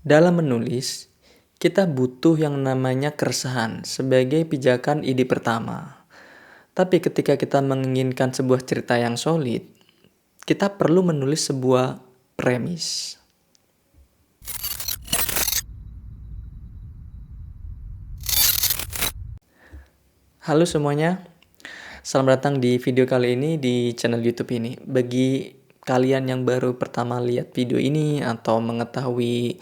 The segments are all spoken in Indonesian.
Dalam menulis, kita butuh yang namanya keresahan sebagai pijakan ide pertama. Tapi ketika kita menginginkan sebuah cerita yang solid, kita perlu menulis sebuah premis. Halo semuanya, selamat datang di video kali ini di channel YouTube ini. Bagi kalian yang baru pertama lihat video ini atau mengetahui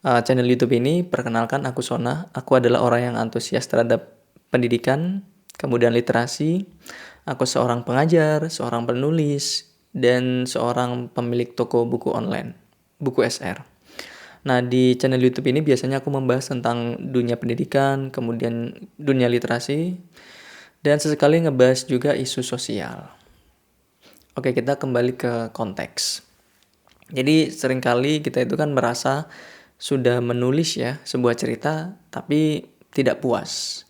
channel YouTube ini, perkenalkan aku Sona. Aku adalah orang yang antusias terhadap pendidikan, kemudian literasi. Aku seorang pengajar, seorang penulis, dan seorang pemilik toko buku online, buku SR. Nah, di channel YouTube ini biasanya aku membahas tentang dunia pendidikan, kemudian dunia literasi, dan sesekali ngebahas juga isu sosial. Oke, kita kembali ke konteks. Jadi seringkali kita itu kan merasa sudah menulis ya sebuah cerita tapi tidak puas.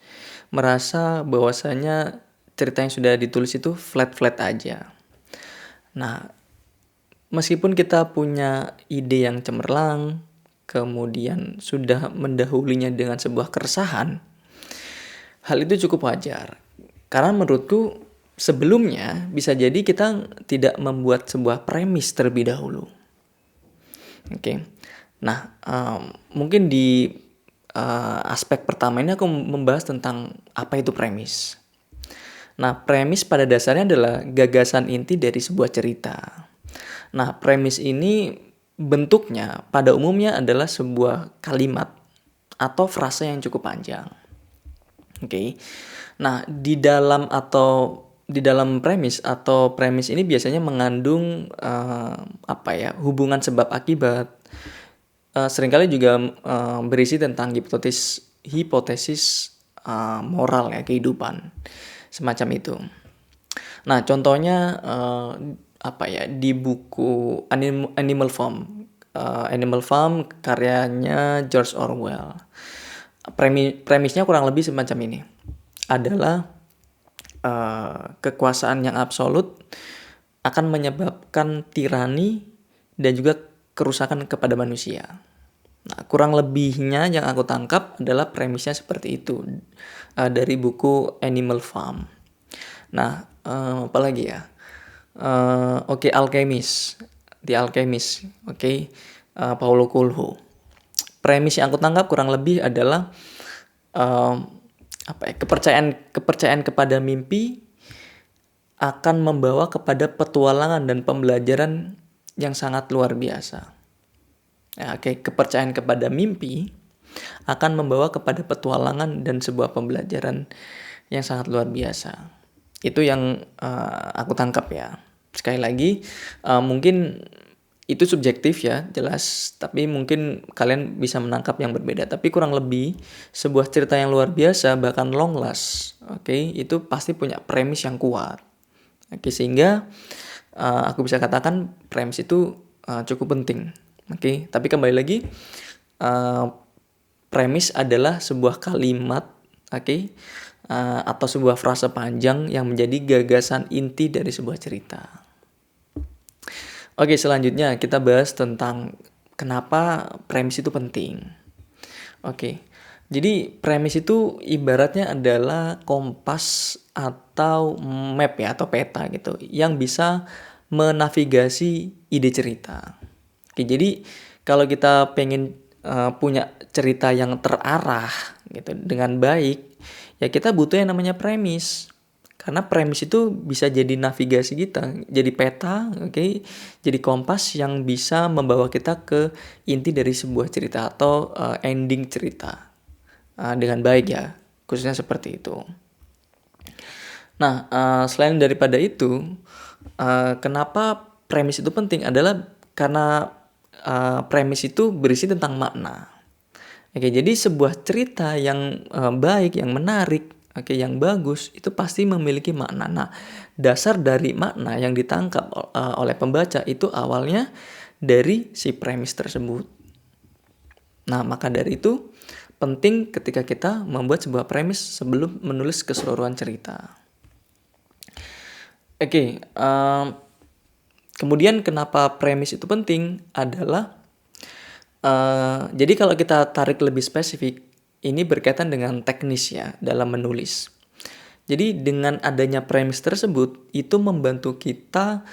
Merasa bahwasanya cerita yang sudah ditulis itu flat-flat aja. Nah, meskipun kita punya ide yang cemerlang, kemudian sudah mendahulinya dengan sebuah keresahan, hal itu cukup wajar. Karena menurutku sebelumnya bisa jadi kita tidak membuat sebuah premis terlebih dahulu. Oke. Nah, mungkin di aspek pertama ini aku membahas tentang apa itu premis. Nah, premis pada dasarnya adalah gagasan inti dari sebuah cerita. Nah, premis ini bentuknya pada umumnya adalah sebuah kalimat atau frase yang cukup panjang. Oke. Nah, di dalam premis atau premis ini biasanya mengandung hubungan sebab akibat. Seringkali juga berisi tentang hipotesis moral ya kehidupan semacam itu. Nah, contohnya di buku Animal Farm. Animal Farm karyanya George Orwell. Premisnya kurang lebih semacam ini. Adalah kekuasaan yang absolut akan menyebabkan tirani dan juga kerusakan kepada manusia. Nah, kurang lebihnya yang aku tangkap adalah premisnya seperti itu dari buku Animal Farm. Nah, apalagi ya? Alchemist, The Alchemist, Paulo Coelho. Premis yang aku tangkap kurang lebih adalah kepercayaan kepada mimpi akan membawa kepada petualangan dan pembelajaran yang sangat luar biasa. Kepercayaan kepada mimpi akan membawa kepada petualangan dan sebuah pembelajaran yang sangat luar biasa. Itu yang aku tangkap ya. Sekali lagi, mungkin itu subjektif ya, jelas. Tapi mungkin kalian bisa menangkap yang berbeda. Tapi kurang lebih sebuah cerita yang luar biasa, bahkan long last, itu pasti punya premis yang kuat. Sehingga aku bisa katakan premis itu cukup penting. Tapi kembali lagi, premis adalah sebuah kalimat, atau sebuah frase panjang yang menjadi gagasan inti dari sebuah cerita. Selanjutnya kita bahas tentang kenapa premis itu penting. Jadi premis itu ibaratnya adalah kompas atau map ya atau peta gitu yang bisa menavigasi ide cerita. Jadi kalau kita pengen punya cerita yang terarah gitu dengan baik, ya kita butuh yang namanya premis. Karena premis itu bisa jadi navigasi kita, jadi peta, jadi kompas yang bisa membawa kita ke inti dari sebuah cerita atau ending cerita dengan baik ya, khususnya seperti itu. Nah, selain daripada itu, kenapa premis itu penting adalah karena premis itu berisi tentang makna. Jadi sebuah cerita yang baik, yang menarik, yang bagus itu pasti memiliki makna. Nah, dasar dari makna yang ditangkap oleh pembaca itu awalnya dari si premis tersebut. Nah, maka dari itu penting ketika kita membuat sebuah premis sebelum menulis keseluruhan cerita. Kemudian kenapa premis itu penting adalah Jadi kalau kita tarik lebih spesifik, ini berkaitan dengan teknis ya dalam menulis. Jadi dengan adanya premis tersebut itu membantu kita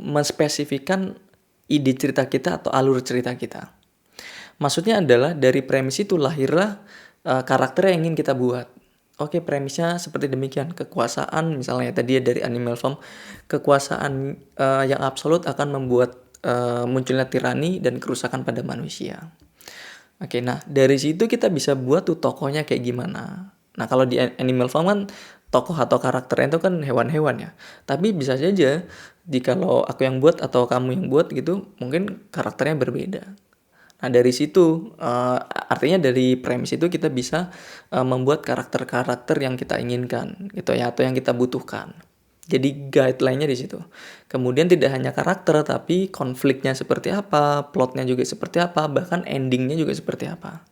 menspesifikkan ide cerita kita atau alur cerita kita. Maksudnya adalah dari premis itu lahirlah karakter yang ingin kita buat. Oke, premisnya seperti demikian. Kekuasaan misalnya tadi dari Animal Farm, kekuasaan yang absolut akan membuat munculnya tirani dan kerusakan pada manusia. Oke, nah dari situ kita bisa buat tuh tokohnya kayak gimana. Nah kalau di Animal Farm kan tokoh atau karakternya itu kan hewan-hewan ya. Tapi bisa saja jikalau aku yang buat atau kamu yang buat gitu, mungkin karakternya berbeda. Nah dari situ artinya dari premis itu kita bisa membuat karakter-karakter yang kita inginkan gitu ya, atau yang kita butuhkan. Jadi guideline-nya di situ. Kemudian tidak hanya karakter, tapi konfliknya seperti apa, plotnya juga seperti apa, bahkan endingnya juga seperti apa.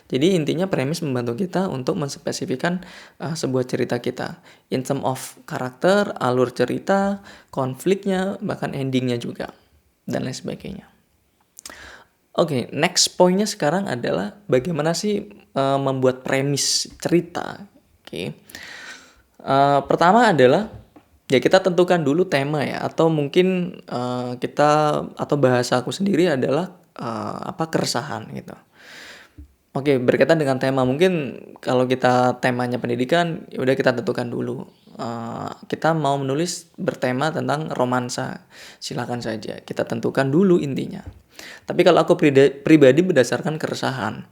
Jadi intinya premis membantu kita untuk menspesifikkan sebuah cerita kita. In term of karakter, alur cerita, konfliknya, bahkan endingnya juga. Dan lain sebagainya. Oke, next pointnya sekarang adalah bagaimana sih membuat premis cerita. Oke. Pertama adalah ya kita tentukan dulu tema ya, atau mungkin kita atau bahasa aku sendiri adalah keresahan gitu. Oke, berkaitan dengan tema, mungkin kalau kita temanya pendidikan, ya udah kita tentukan dulu. Kita mau menulis bertema tentang romansa, silakan saja. Kita tentukan dulu intinya. Tapi kalau aku pribadi berdasarkan keresahan,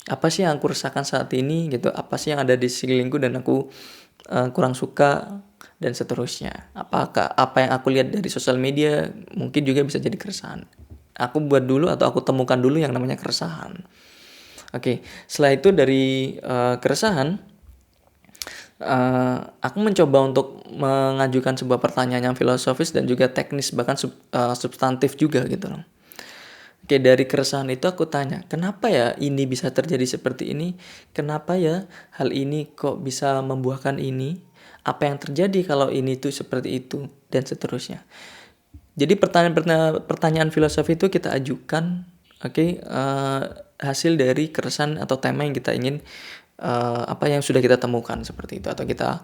apa sih yang aku rasakan saat ini gitu? Apa sih yang ada di sekelilingku dan aku kurang suka dan seterusnya. Apakah apa yang aku lihat dari sosial media mungkin juga bisa jadi keresahan. Aku buat dulu atau aku temukan dulu yang namanya keresahan. Oke, setelah itu dari keresahan, aku mencoba untuk mengajukan sebuah pertanyaan yang filosofis dan juga teknis, bahkan substantif juga gitu loh. Oke, dari keresahan itu aku tanya, kenapa ya ini bisa terjadi seperti ini? Kenapa ya hal ini kok bisa membuahkan ini? Apa yang terjadi kalau ini tuh seperti itu? Dan seterusnya. Jadi pertanyaan filosofi itu kita ajukan, hasil dari keresahan atau tema yang kita ingin, yang sudah kita temukan seperti itu atau kita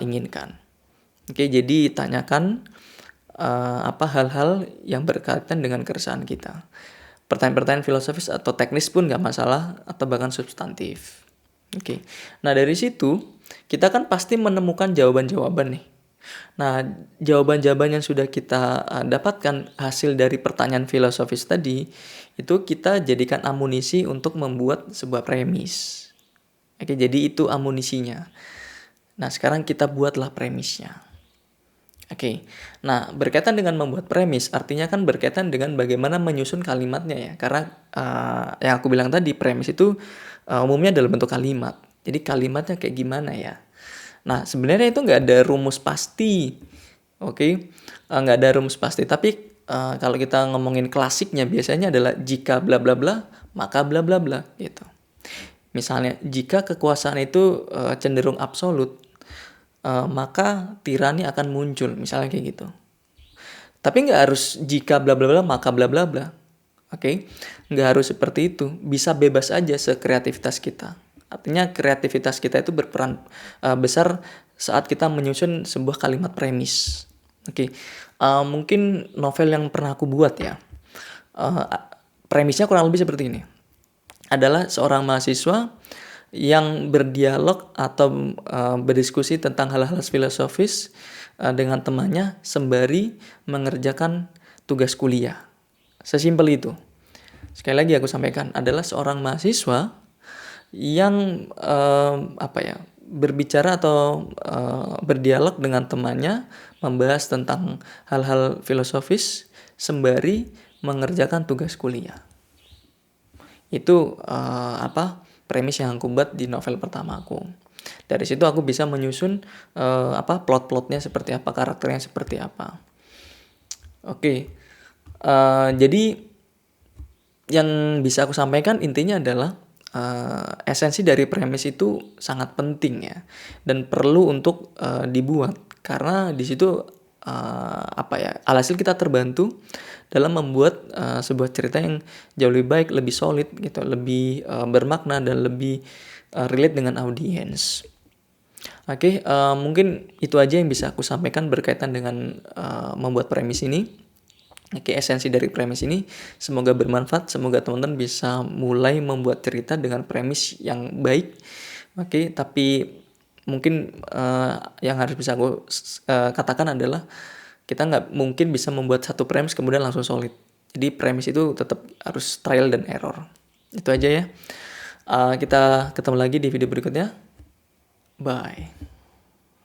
inginkan. Jadi tanyakan hal-hal yang berkaitan dengan keresahan kita. Pertanyaan-pertanyaan filosofis atau teknis pun gak masalah, atau bahkan substantif. Nah dari situ kita kan pasti menemukan jawaban-jawaban nih. Nah, jawaban-jawaban yang sudah kita dapatkan hasil dari pertanyaan filosofis tadi, itu kita jadikan amunisi untuk membuat sebuah premis. Jadi itu amunisinya. Nah, sekarang kita buatlah premisnya. Nah berkaitan dengan membuat premis, artinya kan berkaitan dengan bagaimana menyusun kalimatnya ya. Karena yang aku bilang tadi, premis itu umumnya dalam bentuk kalimat. Jadi kalimatnya kayak gimana ya. Nah sebenarnya itu nggak ada rumus pasti, nggak ada rumus pasti. Tapi kalau kita ngomongin klasiknya biasanya adalah jika bla bla bla maka bla bla bla gitu. Misalnya jika kekuasaan itu cenderung absolut, maka tirani akan muncul, misalnya kayak gitu. Tapi nggak harus jika bla bla bla maka bla bla bla. Nggak harus seperti itu. Bisa bebas aja sekreativitas kita. Artinya kreativitas kita itu berperan besar saat kita menyusun sebuah kalimat premis. Mungkin novel yang pernah aku buat ya, premisnya kurang lebih seperti ini. Adalah seorang mahasiswa yang berdialog atau berdiskusi tentang hal-hal filosofis dengan temannya sembari mengerjakan tugas kuliah. Sesimpel itu. Sekali lagi aku sampaikan, adalah seorang mahasiswa yang berbicara atau berdialog dengan temannya, membahas tentang hal-hal filosofis sembari mengerjakan tugas kuliah. Itu premis yang aku buat di novel pertama aku. Dari situ aku bisa menyusun plot-plotnya seperti apa, karakternya seperti apa. Jadi yang bisa aku sampaikan intinya adalah esensi dari premis itu sangat penting ya, dan perlu untuk dibuat, karena di situ alhasil kita terbantu dalam membuat sebuah cerita yang jauh lebih baik, lebih solid gitu, lebih bermakna dan lebih relate dengan audiens. Oke, mungkin itu aja yang bisa aku sampaikan berkaitan dengan membuat premis ini. Oke, esensi dari premis ini semoga bermanfaat, semoga teman-teman bisa mulai membuat cerita dengan premis yang baik. Oke, tapi mungkin yang harus bisa aku katakan adalah kita nggak mungkin bisa membuat satu premis kemudian langsung solid. Jadi premis itu tetap harus trial dan error. Itu aja ya. Kita ketemu lagi di video berikutnya. Bye.